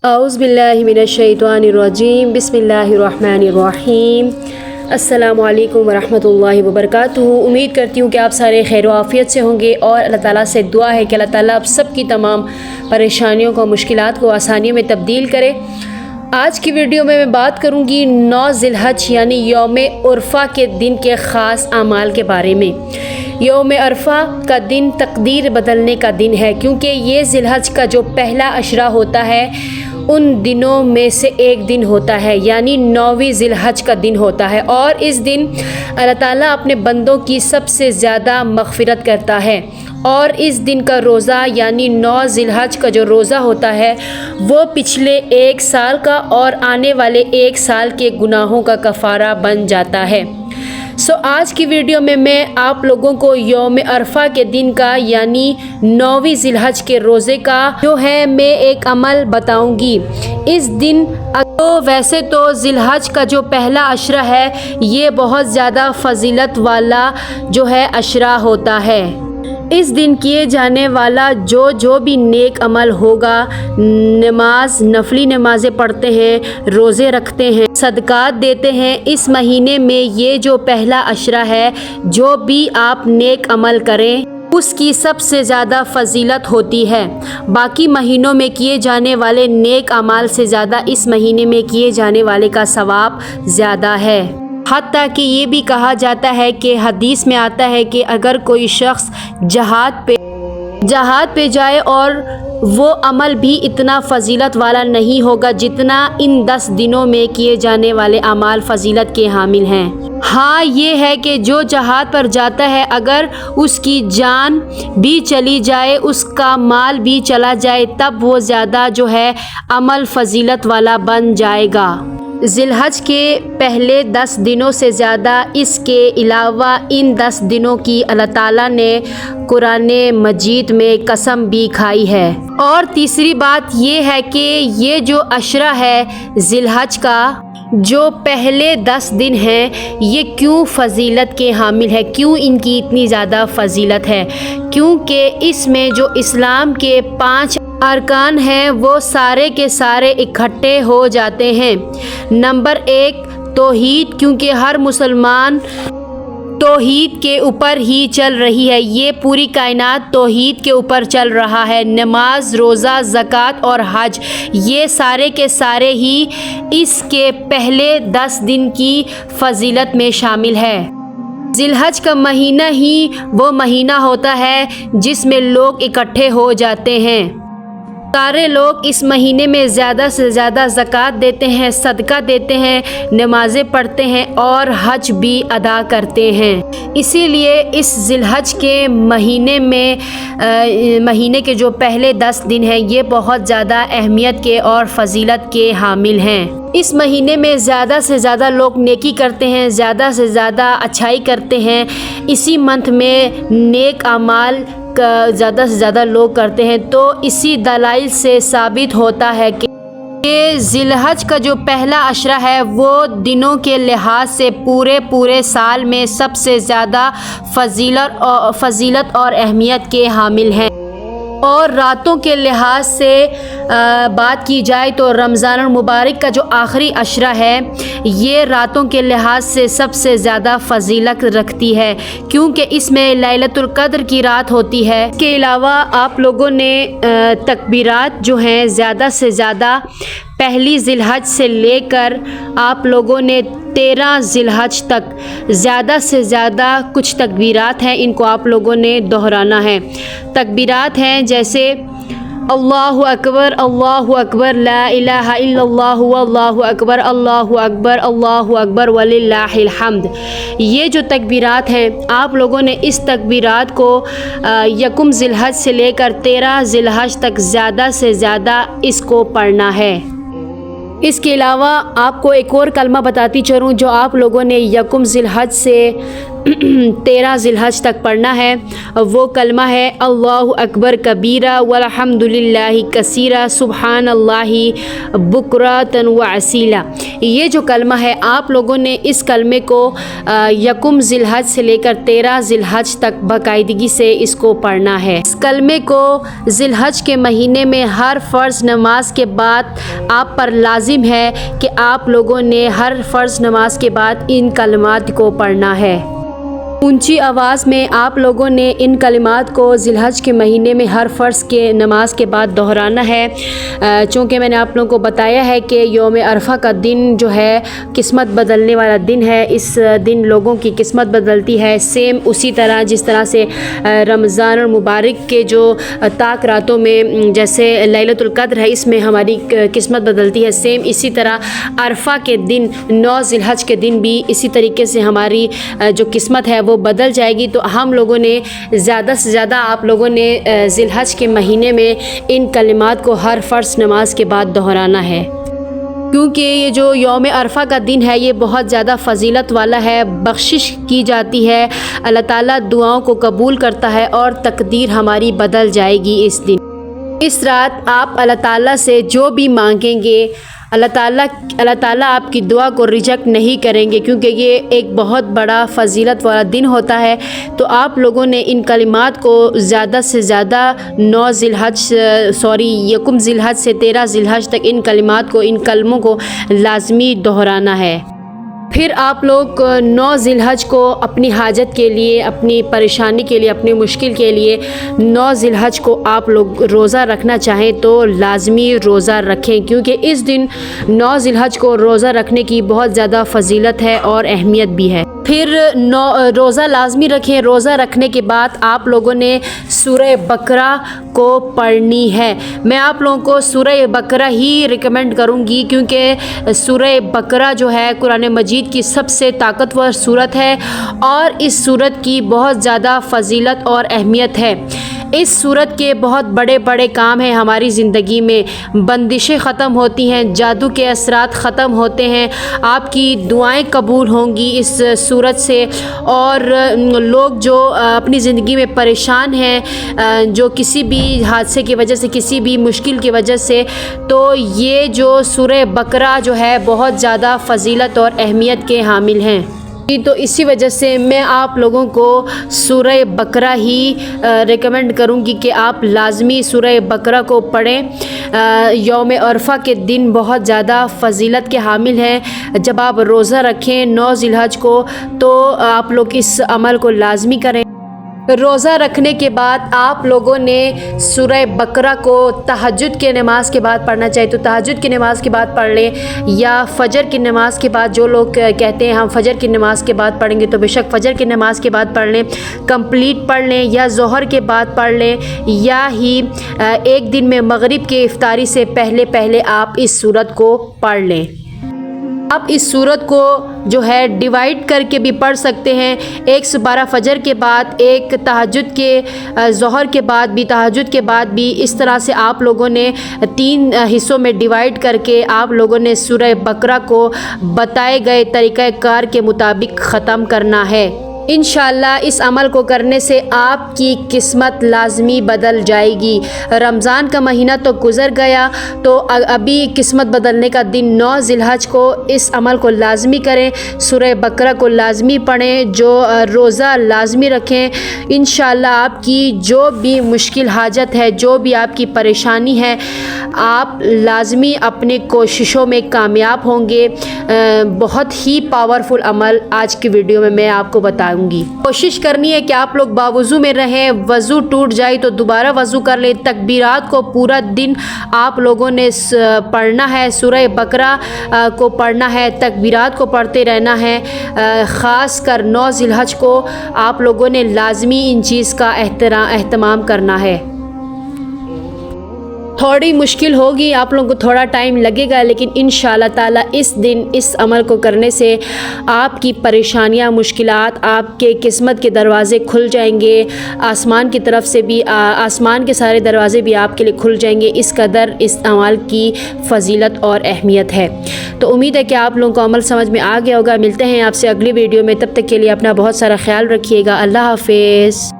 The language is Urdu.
اعوذ باللہ من الشیطان الرجیم بسم اللہ الرحمن الرحیم السلام علیکم ورحمۃ اللہ وبرکاتہ۔ امید کرتی ہوں کہ آپ سارے خیر و عافیت سے ہوں گے اور اللہ تعالیٰ سے دعا ہے کہ اللہ تعالیٰ آپ سب کی تمام پریشانیوں کو مشکلات کو آسانیوں میں تبدیل کرے۔ آج کی ویڈیو میں بات کروں گی 9 ذی الحج یعنی یوم عرفہ کے دن کے خاص اعمال کے بارے میں۔ یوم عرفہ کا دن تقدیر بدلنے کا دن ہے، کیونکہ یہ ذی الحج کا جو پہلا عشرہ ہوتا ہے ان دنوں میں سے ایک دن ہوتا ہے، یعنی 9ویں ذی الحج کا دن ہوتا ہے، اور اس دن اللہ تعالیٰ اپنے بندوں کی سب سے زیادہ مغفرت کرتا ہے۔ اور اس دن کا روزہ یعنی 9 ذی الحج کا جو روزہ ہوتا ہے وہ پچھلے 1 سال کا اور آنے والے 1 سال کے گناہوں کا کفارہ بن جاتا ہے۔ آج کی ویڈیو میں آپ لوگوں کو یوم عرفہ کے دن کا یعنی 9ویں ذی الحج کے روزے کا جو ہے میں ایک عمل بتاؤں گی۔ اس دن ویسے تو ذی الحج کا جو پہلا عشرہ ہے یہ بہت زیادہ فضیلت والا جو ہے عشرہ ہوتا ہے۔ اس دن کیے جانے والا جو بھی نیک عمل ہوگا، نفلی نمازیں پڑھتے ہیں، روزے رکھتے ہیں، صدقات دیتے ہیں، اس مہینے میں یہ جو پہلا عشرہ ہے جو بھی آپ نیک عمل کریں اس کی سب سے زیادہ فضیلت ہوتی ہے۔ باقی مہینوں میں کیے جانے والے نیک اعمال سے زیادہ اس مہینے میں کیے جانے والے کا ثواب زیادہ ہے۔ حتیٰ کہ یہ بھی کہا جاتا ہے کہ حدیث میں آتا ہے کہ اگر کوئی شخص جہاد پہ جائے اور وہ عمل بھی اتنا فضیلت والا نہیں ہوگا جتنا ان 10 دنوں میں کیے جانے والے اعمال فضیلت کے حامل ہیں۔ ہاں یہ ہے کہ جو جہاد پر جاتا ہے اگر اس کی جان بھی چلی جائے، اس کا مال بھی چلا جائے، تب وہ زیادہ جو ہے عمل فضیلت والا بن جائے گا۔ ذی الحج کے پہلے 10 دنوں سے زیادہ اس کے علاوہ ان 10 دنوں کی اللہ تعالیٰ نے قرآن مجید میں قسم بھی کھائی ہے۔ اور تیسری بات یہ ہے کہ یہ جو عشرہ ہے ذی الحج کا جو پہلے 10 دن ہیں یہ کیوں فضیلت کے حامل ہے، کیوں ان کی اتنی زیادہ فضیلت ہے؟ کیونکہ اس میں جو اسلام کے 5 ارکان ہیں وہ سارے کے سارے اکٹھے ہو جاتے ہیں۔ نمبر 1 توحید، کیونکہ ہر مسلمان توحید کے اوپر ہی چل رہی ہے، یہ پوری کائنات توحید کے اوپر چل رہا ہے۔ نماز، روزہ، زکوٰۃ اور حج یہ سارے کے سارے ہی اس کے پہلے 10 دن کی فضیلت میں شامل ہے۔ ذی الحج کا مہینہ ہی وہ مہینہ ہوتا ہے جس میں لوگ اکٹھے ہو جاتے ہیں۔ سارے لوگ اس مہینے میں زیادہ سے زیادہ زکوٰۃ دیتے ہیں، صدقہ دیتے ہیں، نمازیں پڑھتے ہیں اور حج بھی ادا کرتے ہیں۔ اسی لیے اس ذی الحج کے مہینے کے جو پہلے 10 دن ہیں یہ بہت زیادہ اہمیت کے اور فضیلت کے حامل ہیں۔ اس مہینے میں زیادہ سے زیادہ لوگ نیکی کرتے ہیں، زیادہ سے زیادہ اچھائی کرتے ہیں۔ اسی منتھ میں نیک اعمال زیادہ سے زیادہ لوگ کرتے ہیں، تو اسی دلائل سے ثابت ہوتا ہے کہ ذی الحج کا جو پہلا عشرہ ہے وہ دنوں کے لحاظ سے پورے سال میں سب سے زیادہ فضیلت اور اہمیت کے حامل ہیں۔ اور راتوں کے لحاظ سے بات کی جائے تو رمضان المبارک کا جو آخری عشرہ ہے یہ راتوں کے لحاظ سے سب سے زیادہ فضیلت رکھتی ہے، کیونکہ اس میں لیلۃ القدر کی رات ہوتی ہے۔ اس کے علاوہ آپ لوگوں نے تکبیرات جو ہیں زیادہ سے زیادہ پہلی ذی الحج سے لے کر آپ لوگوں نے 13 ذی الحج تک زیادہ سے زیادہ کچھ تکبیرات ہیں، ان کو آپ لوگوں نے دہرانا ہے۔ تکبیرات ہیں جیسے اللہ اکبر لا الہ الا اللہ واللہ اکبر اللہ اکبر وللہ الحمد۔ یہ جو تکبیرات ہیں آپ لوگوں نے اس تکبیرات کو یکم ذی الحج سے لے کر 13 ذی الحج تک زیادہ سے زیادہ اس کو پڑھنا ہے۔ اس کے علاوہ آپ کو ایک اور کلمہ بتاتی چلوں جو آپ لوگوں نے یکم ذی الحج سے 13 ذی الحج تک پڑھنا ہے۔ وہ کلمہ ہے اللہ اکبر کبیرہ والحمد للہ کثیرہ سبحان اللہ بکرۃ و اصیلا۔ یہ جو کلمہ ہے آپ لوگوں نے اس کلمے کو یکم ذی الحج سے لے کر 13 ذی الحج تک باقاعدگی سے اس کو پڑھنا ہے۔ اس کلمے کو ذی الحج کے مہینے میں ہر فرض نماز کے بعد آپ پر لازم ہے کہ آپ لوگوں نے ہر فرض نماز کے بعد ان کلمات کو پڑھنا ہے۔ اونچی آواز میں آپ لوگوں نے ان کلمات کو ذی الحج کے مہینے میں ہر فرض کے نماز کے بعد دہرانا ہے۔ چونکہ میں نے آپ لوگوں کو بتایا ہے کہ یوم عرفہ کا دن جو ہے قسمت بدلنے والا دن ہے، اس دن لوگوں کی قسمت بدلتی ہے، سیم اسی طرح جس طرح سے رمضان المبارک کے جو طاق راتوں میں جیسے لیلۃ القدر ہے اس میں ہماری قسمت بدلتی ہے، سیم اسی طرح عرفہ کے دن 9 ذی الحج کے دن بھی اسی طریقے سے ہماری جو قسمت ہے وہ بدل جائے گی۔ تو ہم لوگوں نے زیادہ سے زیادہ آپ لوگوں نے ذی الحج کے مہینے میں ان کلمات کو ہر فرض نماز کے بعد دہرانا ہے، کیونکہ یہ جو یوم عرفہ کا دن ہے یہ بہت زیادہ فضیلت والا ہے، بخشش کی جاتی ہے، اللہ تعالیٰ دعاؤں کو قبول کرتا ہے اور تقدیر ہماری بدل جائے گی اس دن۔ اس رات آپ اللہ تعالیٰ سے جو بھی مانگیں گے اللہ تعالیٰ آپ کی دعا کو ریجیکٹ نہیں کریں گے، کیونکہ یہ ایک بہت بڑا فضیلت والا دن ہوتا ہے۔ تو آپ لوگوں نے ان کلمات کو زیادہ سے زیادہ یکم ذی الحج سے 13 ذی الحج تک ان کلمات کو، ان کلموں کو لازمی دہرانا ہے۔ پھر آپ لوگ 9 ذی الحج کو اپنی حاجت کے لیے، اپنی پریشانی کے لیے، اپنی مشکل کے لیے 9 ذی الحج کو آپ لوگ روزہ رکھنا چاہیں تو لازمی روزہ رکھیں، کیونکہ اس دن 9 ذی الحج کو روزہ رکھنے کی بہت زیادہ فضیلت ہے اور اہمیت بھی ہے۔ پھر روزہ لازمی رکھیں۔ روزہ رکھنے کے بعد آپ لوگوں نے سورہ بقرہ کو پڑھنی ہے۔ میں آپ لوگوں کو سورہ بقرہ ہی ریکمینڈ کروں گی، کیونکہ سورہ بقرہ جو ہے قرآن مجید کی سب سے طاقتور سورت ہے اور اس سورت کی بہت زیادہ فضیلت اور اہمیت ہے۔ اس سورت کے بہت بڑے بڑے کام ہیں ہماری زندگی میں، بندشیں ختم ہوتی ہیں، جادو کے اثرات ختم ہوتے ہیں، آپ کی دعائیں قبول ہوں گی اس سورت سے، اور لوگ جو اپنی زندگی میں پریشان ہیں، جو کسی بھی حادثے کی وجہ سے، کسی بھی مشکل کی وجہ سے، تو یہ جو سورہ بقرہ جو ہے بہت زیادہ فضیلت اور اہمیت کے حامل ہیں۔ تو اسی وجہ سے میں آپ لوگوں کو سورہ بقرہ ہی ریکمینڈ کروں گی کہ آپ لازمی سورہ بقرہ کو پڑھیں۔ یوم عرفہ کے دن بہت زیادہ فضیلت کے حامل ہیں۔ جب آپ روزہ رکھیں 9 ذی الحج کو تو آپ لوگ اس عمل کو لازمی کریں۔ روزہ رکھنے کے بعد آپ لوگوں نے سورہ بقرہ کو تہجد کے نماز کے بعد پڑھنا چاہیے تو تہجد کی نماز کے بعد پڑھ لیں، یا فجر کی نماز کے بعد، جو لوگ کہتے ہیں ہم فجر کی نماز کے بعد پڑھیں گے تو بے شک فجر کی نماز کے بعد پڑھ لیں، کمپلیٹ پڑھ لیں، یا ظہر کے بعد پڑھ لیں، یا ہی ایک دن میں مغرب کے افطاری سے پہلے آپ اس سورت کو پڑھ لیں۔ آپ اس سورت کو جو ہے ڈیوائڈ کر کے بھی پڑھ سکتے ہیں، ایک 12 فجر کے بعد، ایک تہجد کے ظہر کے بعد بھی، تہجد کے بعد بھی، اس طرح سے آپ لوگوں نے 3 حصوں میں ڈیوائڈ کر کے آپ لوگوں نے سورہ بقرہ کو بتائے گئے طریقہ کار کے مطابق ختم کرنا ہے۔ انشاءاللہ اس عمل کو کرنے سے آپ کی قسمت لازمی بدل جائے گی۔ رمضان کا مہینہ تو گزر گیا، تو ابھی قسمت بدلنے کا دن 9 ذی الحج کو اس عمل کو لازمی کریں، سورہ بقرہ کو لازمی پڑھیں، جو روزہ لازمی رکھیں۔ انشاءاللہ آپ کی جو بھی مشکل حاجت ہے، جو بھی آپ کی پریشانی ہے، آپ لازمی اپنی کوششوں میں کامیاب ہوں گے۔ بہت ہی پاورفل عمل آج کی ویڈیو میں آپ کو بتاؤں گی۔ کوشش کرنی ہے کہ آپ لوگ باوضو میں رہیں، وضو ٹوٹ جائے تو دوبارہ وضو کر لیں، تکبیرات کو پورا دن آپ لوگوں نے پڑھنا ہے، سورہ بقرہ کو پڑھنا ہے، تکبیرات کو پڑھتے رہنا ہے۔ خاص کر 9 ذی الحج کو آپ لوگوں نے لازمی ان چیز کا اہتمام کرنا ہے۔ تھوڑی مشکل ہوگی، آپ لوگوں کو تھوڑا ٹائم لگے گا، لیکن انشاءاللہ تعالیٰ اس دن اس عمل کو کرنے سے آپ کی پریشانیاں، مشکلات، آپ کے قسمت کے دروازے کھل جائیں گے، آسمان کی طرف سے بھی، آسمان کے سارے دروازے بھی آپ کے لیے کھل جائیں گے۔ اس قدر اس عمل کی فضیلت اور اہمیت ہے۔ تو امید ہے کہ آپ لوگوں کو عمل سمجھ میں آ گیا ہوگا۔ ملتے ہیں آپ سے اگلی ویڈیو میں، تب تک کے لیے اپنا بہت سارا خیال رکھیے گا۔ اللہ حافظ۔